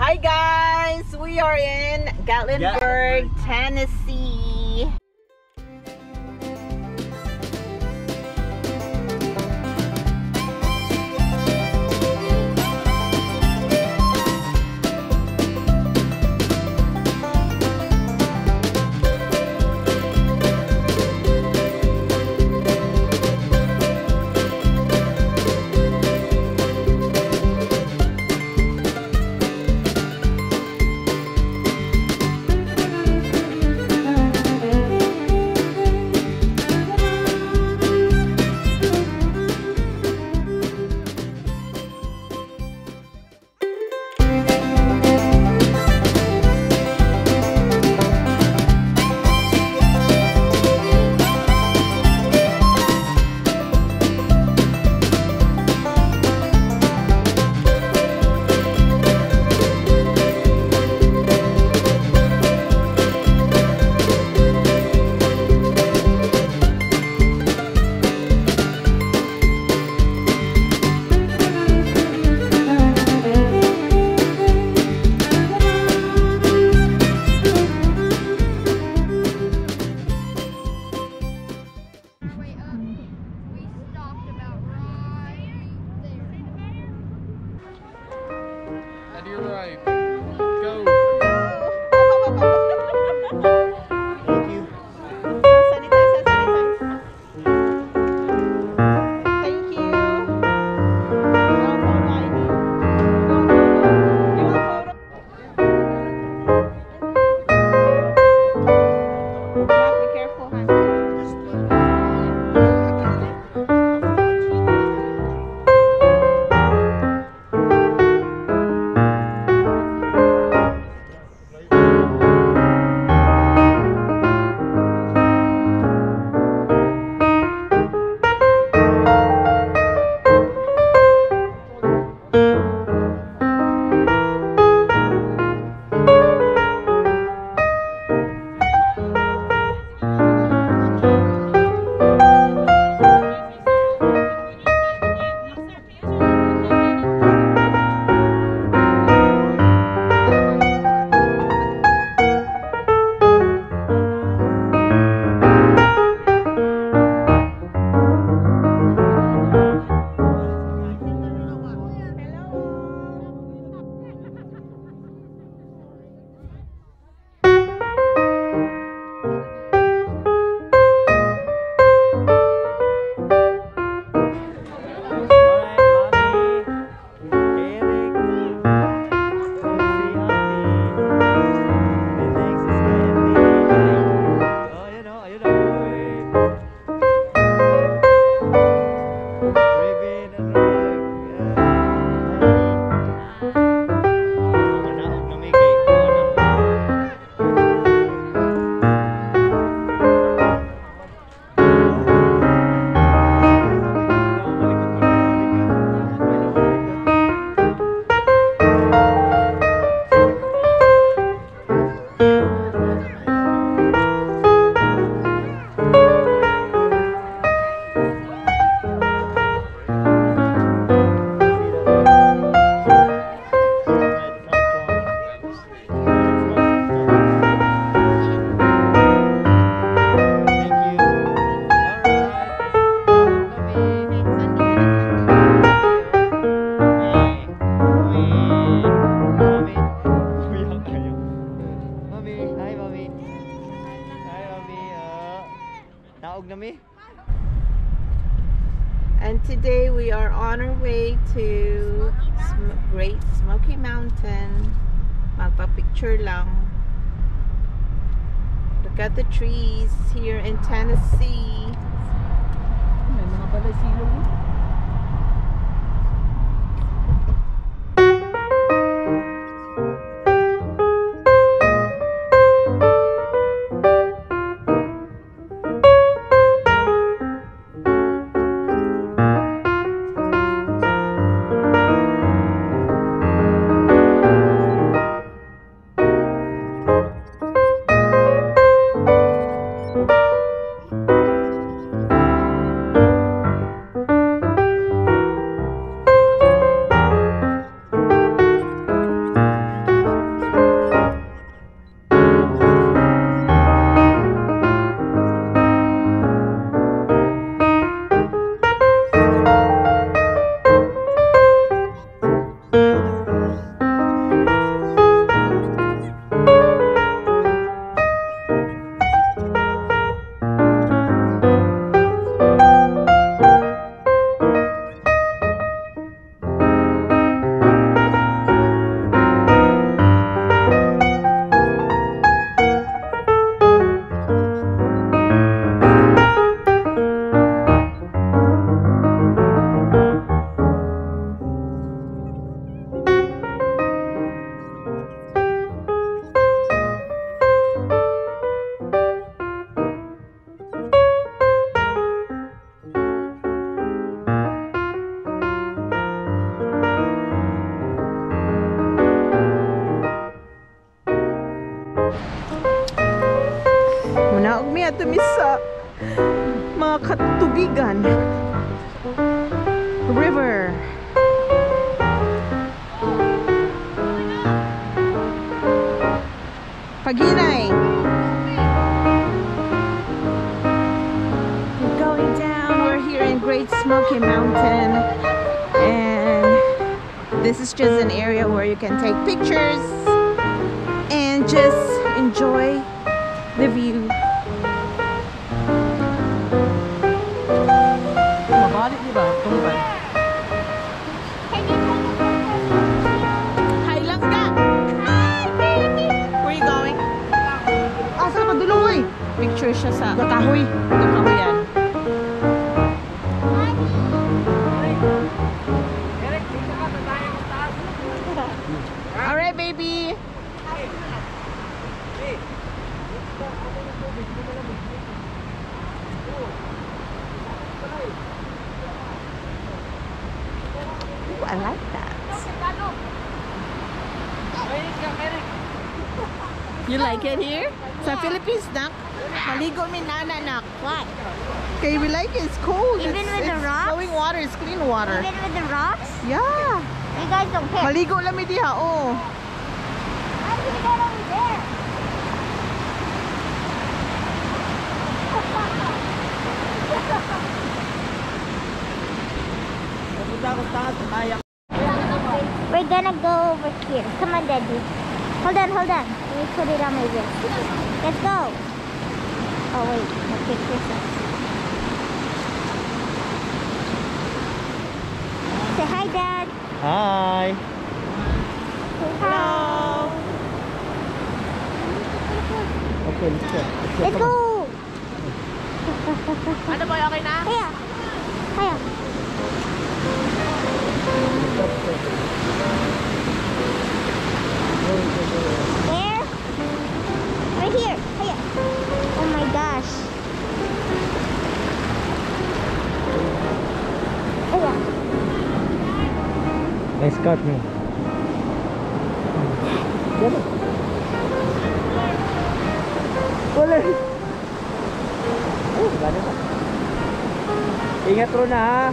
Hi guys! We are in Gatlingburg, Tennessee. To your right. Go. Thank you. Sanitize, sanitize. Thank you. No photo ID. You want photo? Be careful, honey. And today we are on our way to Great Smoky Mountain. Magpa-picture lang. Look at the trees here in Tennessee. May mga balasilong. dito mi sa mga katubigan. River. Paginay. We're going down. We're here in Great Smoky Mountain, and this is just an area where you can take pictures and just enjoy the view. Mabalik di ba? Tumbay. Hi, Langga. Where you going? Asa ka duloy? Picture siya sa kahoy. Kahoyan. Alright, baby. Ooh, I like that. You like it here? Sa Philippines, nak? Maligo mi nana, nak. What? Okay, we like it. It's cold. Even with the rocks? Flowing water. It's clean water. Even with the rocks? Yeah. You guys don't care. Maligo lang mi diha, oh. How do we get over there? We're gonna go over here. Come on, Daddy. Hold on, hold on. Let me put it on my wrist. Let's go. Oh, wait. My picture's up. Say hi, Dad. Hi. Hello. Okay, let's go. Let's go. Ano ba, okay na? Hiya. Hiya. Where? Right here. Hiya. Oh my gosh. Hiya. Nice cut me. Boleh. Oh, ganda na. Ingat ro na ha.